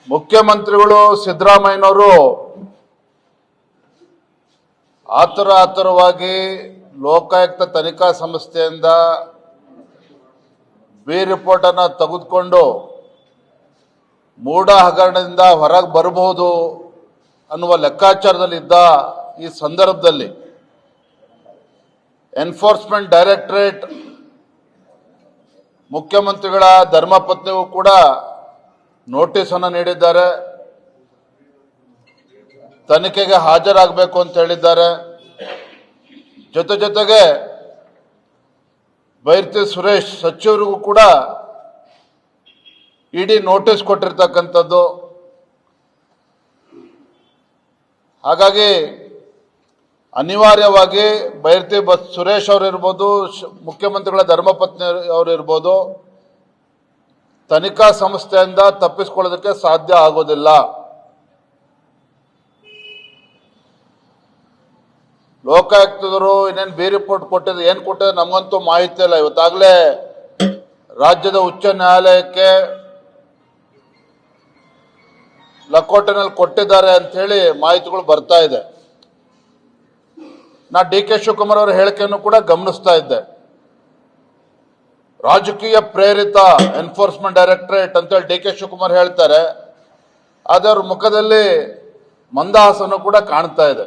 ಮುಖ್ಯಮಂತ್ರಿಗಳು ಸಿದ್ದರಾಮಯ್ಯನವರು ಆತುರವಾಗಿ ಲೋಕಾಯುಕ್ತ ತನಿಖಾ ಸಂಸ್ಥೆಯಿಂದ ಬಿ ರಿಪೋರ್ಟ್ ಅನ್ನು ತೆಗೆದುಕೊಂಡು ಮೂಢ ಹಗರಣದಿಂದ ಹೊರಗೆ ಬರಬಹುದು ಅನ್ನುವ ಲೆಕ್ಕಾಚಾರದಲ್ಲಿದ್ದ ಈ ಸಂದರ್ಭದಲ್ಲಿ ಎನ್ಫೋರ್ಸ್ಮೆಂಟ್ ಡೈರೆಕ್ಟರೇಟ್ ಮುಖ್ಯಮಂತ್ರಿಗಳ ಧರ್ಮಪತ್ನಿಗೂ ಕೂಡ ನೋಟಿಸ್ ಅನ್ನು ನೀಡಿದ್ದಾರೆ. ತನಿಖೆಗೆ ಹಾಜರಾಗಬೇಕು ಅಂತ ಹೇಳಿದ್ದಾರೆ. ಜೊತೆಗೆ ಬೈರತಿ ಸುರೇಶ್ ಸಚಿವರಿಗೂ ಕೂಡ ಇಡಿ ನೋಟಿಸ್ ಕೊಟ್ಟಿರ್ತಕ್ಕಂಥದ್ದು. ಹಾಗಾಗಿ ಅನಿವಾರ್ಯವಾಗಿ ಬೈರತಿ ಸುರೇಶ್ ಅವರಿರ್ಬೋದು, ಮುಖ್ಯಮಂತ್ರಿಗಳ ಧರ್ಮಪತ್ನಿ ಅವರಿರ್ಬೋದು, ತನಿಖಾ ಸಂಸ್ಥೆಯಿಂದ ತಪ್ಪಿಸಿಕೊಳ್ಳೋದಕ್ಕೆ ಸಾಧ್ಯ ಆಗೋದಿಲ್ಲ. ಲೋಕಾಯುಕ್ತರು ಇನ್ನೇನು ಬಿ ರಿಪೋರ್ಟ್ ಕೊಟ್ಟಿದ್ದು ಏನು ಕೊಟ್ಟಿದ್ದು ನಮಗಂತೂ ಮಾಹಿತಿ ಇಲ್ಲ. ಇವತ್ತಾಗಲೇ ರಾಜ್ಯದ ಉಚ್ಚ ನ್ಯಾಯಾಲಯಕ್ಕೆ ಲಕೋಟೆನಲ್ಲಿ ಕೊಟ್ಟಿದ್ದಾರೆ ಅಂತ ಹೇಳಿ ಮಾಹಿತಿಗಳು ಬರ್ತಾ ಇದೆ. ನಾ ಡಿ ಕೆ ಶಿವಕುಮಾರ್ ಅವರ ಹೇಳಿಕೆಯನ್ನು ಕೂಡ ಗಮನಿಸ್ತಾ ಇದ್ದೆ. ರಾಜಕೀಯ ಪ್ರೇರಿತ ಎನ್ಫೋರ್ಸ್ಮೆಂಟ್ ಡೈರೆಕ್ಟರೇಟ್ ಅಂತೇಳಿ ಡಿ ಕೆ ಶಿವಕುಮಾರ್ ಹೇಳ್ತಾರೆ. ಆದರೆ ಅವ್ರ ಮುಖದಲ್ಲಿ ಮಂದಹಾಸನು ಕೂಡ ಕಾಣ್ತಾ ಇದೆ.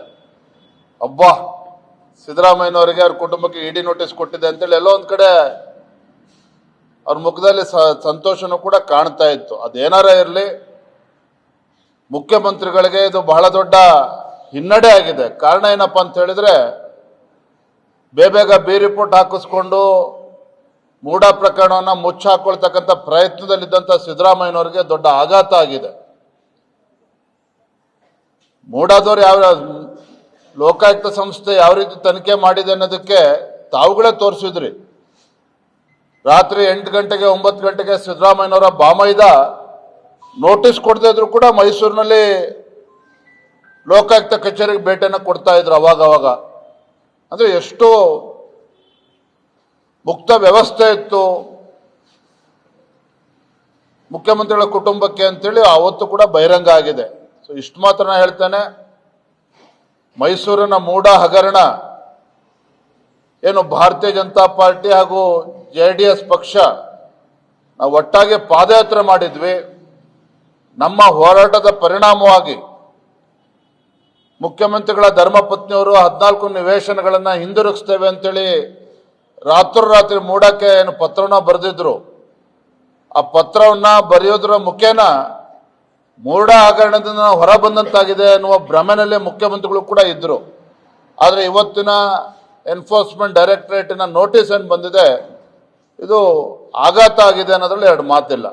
ಅಬ್ಬಾ, ಸಿದ್ದರಾಮಯ್ಯನವರಿಗೆ ಅವ್ರ ಕುಟುಂಬಕ್ಕೆ ಇಡಿ ನೋಟಿಸ್ ಕೊಟ್ಟಿದೆ ಅಂತೇಳಿ ಎಲ್ಲೋ ಒಂದ್ ಕಡೆ ಅವ್ರ ಮುಖದಲ್ಲಿ ಸಂತೋಷನೂ ಕೂಡ ಕಾಣ್ತಾ ಇತ್ತು. ಅದೇನಾರ ಇರಲಿ, ಮುಖ್ಯಮಂತ್ರಿಗಳಿಗೆ ಇದು ಬಹಳ ದೊಡ್ಡ ಹಿನ್ನಡೆ ಆಗಿದೆ. ಕಾರಣ ಏನಪ್ಪಾ ಅಂತ ಹೇಳಿದ್ರೆ, ಬೇಗ ಬಿ ರಿಪೋರ್ಟ್ ಹಾಕಿಸ್ಕೊಂಡು ಮೂಢ ಪ್ರಕರಣವನ್ನ ಮುಚ್ಚಾಕೊಳ್ತಕ್ಕಂಥ ಪ್ರಯತ್ನದಲ್ಲಿದ್ದಂಥ ಸಿದ್ದರಾಮಯ್ಯನವರಿಗೆ ದೊಡ್ಡ ಆಘಾತ ಆಗಿದೆ. ಮೂಢಾದವ್ರು ಲೋಕಾಯುಕ್ತ ಸಂಸ್ಥೆ ಯಾವ ರೀತಿ ತನಿಖೆ ಮಾಡಿದೆ ಅನ್ನೋದಕ್ಕೆ ತಾವುಗಳೇ ತೋರಿಸಿದ್ರಿ. ರಾತ್ರಿ 8 ಗಂಟೆಗೆ 9 ಗಂಟೆಗೆ ಸಿದ್ದರಾಮಯ್ಯನವರ ಬಾಮೈದ ನೋಟಿಸ್ ಕೊಡದೇ ಇದ್ರು ಕೂಡ ಮೈಸೂರಿನಲ್ಲಿ ಲೋಕಾಯುಕ್ತ ಕಚೇರಿಗೆ ಭೇಟಿಯನ್ನು ಕೊಡ್ತಾ ಇದ್ರು ಅವಾಗ. ಅಂದ್ರೆ ಎಷ್ಟು ಮುಕ್ತ ವ್ಯವಸ್ಥೆ ಇತ್ತು ಮುಖ್ಯಮಂತ್ರಿಗಳ ಕುಟುಂಬಕ್ಕೆ ಅಂತೇಳಿ ಅವತ್ತು ಕೂಡ ಬಹಿರಂಗ ಆಗಿದೆ. ಸೊ ಇಷ್ಟು ಮಾತ್ರ ಹೇಳ್ತೇನೆ, ಮೈಸೂರಿನ ಮೂಢ ಹಗರಣ ಏನು ಭಾರತೀಯ ಜನತಾ ಪಾರ್ಟಿ ಹಾಗೂ JDS ಪಕ್ಷ ನಾವು ಒಟ್ಟಾಗಿ ಪಾದಯಾತ್ರೆ ಮಾಡಿದ್ವಿ. ನಮ್ಮ ಹೋರಾಟದ ಪರಿಣಾಮವಾಗಿ ಮುಖ್ಯಮಂತ್ರಿಗಳ ಧರ್ಮಪತ್ನಿಯವರು 14 ನಿವೇಶನಗಳನ್ನು ಹಿಂದಿರುಗಿಸ್ತೇವೆ ಅಂತೇಳಿ ರಾತ್ರೋರಾತ್ರಿ ಮೂಡಕ್ಕೆ ಏನು ಪತ್ರವನ್ನ ಬರೆದಿದ್ರು. ಆ ಪತ್ರವನ್ನ ಬರೆಯೋದ್ರ ಮುಖೇನ ಮೂಢ ಹಗರಣದಿಂದ ಹೊರ ಬಂದಂತಾಗಿದೆ ಅನ್ನುವ ಭ್ರಮೆನಲ್ಲೇ ಮುಖ್ಯಮಂತ್ರಿಗಳು ಕೂಡ ಇದ್ರು. ಆದರೆ ಇವತ್ತಿನ ಎನ್ಫೋರ್ಸ್ಮೆಂಟ್ ಡೈರೆಕ್ಟರೇಟಿನ ನೋಟಿಸ್ ಏನು ಬಂದಿದೆ, ಇದು ಆಘಾತ ಆಗಿದೆ ಅನ್ನೋದ್ರಲ್ಲಿ ಎರಡು ಮಾತಿಲ್ಲ.